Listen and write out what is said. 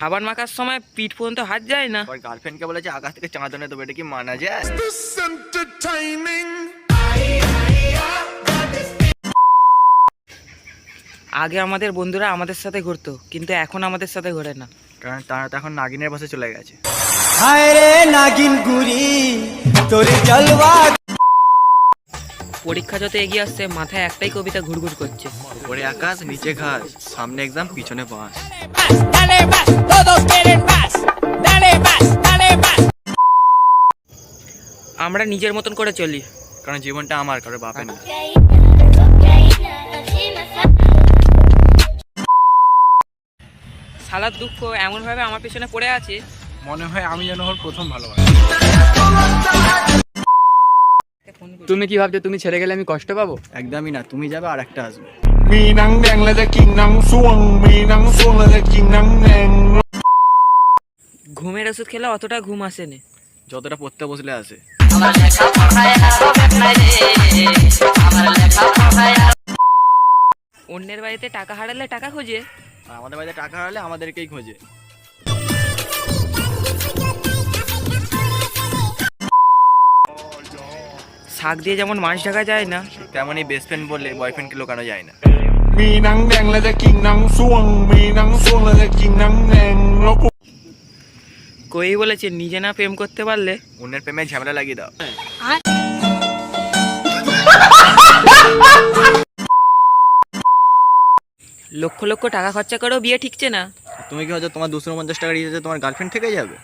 সাবান মাখার সময় পিঠ পর্যন্ত হাত যায় না। আর গার্লফ্রেন্ডকে বলেছে আকাশ থেকে চাঁদ এনে দেবো, এটা কি মানা যায়? আগে আমাদের বন্ধুরা আমাদের সাথে ঘুরতো, কিন্তু এখন আমাদের সাথে ঘোরে না, কারণ তারা তো এখন নাগিনের পাশে চলে গেছে। হায় রে নাগিন গুরি তোর জলওয়া। পরীক্ষা যত এগিয়ে আসছে মাথায় একটাই কবিতা ঘুরঘুর করছে। উপরে আকাশ নিচে ঘাস, সামনে এক্সাম পিছনে বাস। আমরা নিজের মতন করে চলি, কারণ জীবনটা আমার, কারো বাপে না। সালার দুঃখ এমন ভাবে আমার পেছনে পড়ে আছে, মনে হয় আমি যেন ওর প্রথম ভালোবাসি। তুমি কি ভাবছো তুমি ছেড়ে গেলে আমি কষ্ট পাবো? একদমই না, তুমি যাবে আর একটা আসবে। มีหนังแดงและจะกินหนังส่วงมีหนังส่วงและจะกินหนังแดง ঘুমের ওষুধ খেলে অতটা ঘুম আসে না, যতটা পড়তে বসলে আসে। অন্যের বাড়িতে টাকা হারালে টাকা খোঁজে, আর আমাদের বাড়িতে টাকা হারালে আমাদেরকেই খোঁজে। শাক দিয়ে যেমন মাছ ঢাকা যায় না, তেমনই বেস্ট ফ্রেন্ড বললে বয়ফ্রেন্ডকে লুকানো যায় না। มีหนังแดงและจะกินหนังส่วงมีหนังส่วงและจะกินหนังแดงแล้วกู কই বলেছে নিজে না প্রেম করতে পারলে অন্যের প্রেমে ঝামেলা লাগিয়ে দাও। লক্ষ লক্ষ টাকা খরচা করেও বিয়ে ঠিকছে না। তুমি কি হয়তো তোমার 250 টাকা রিচার্জে তোমার গার্লফ্রেন্ড থেকে যাবে?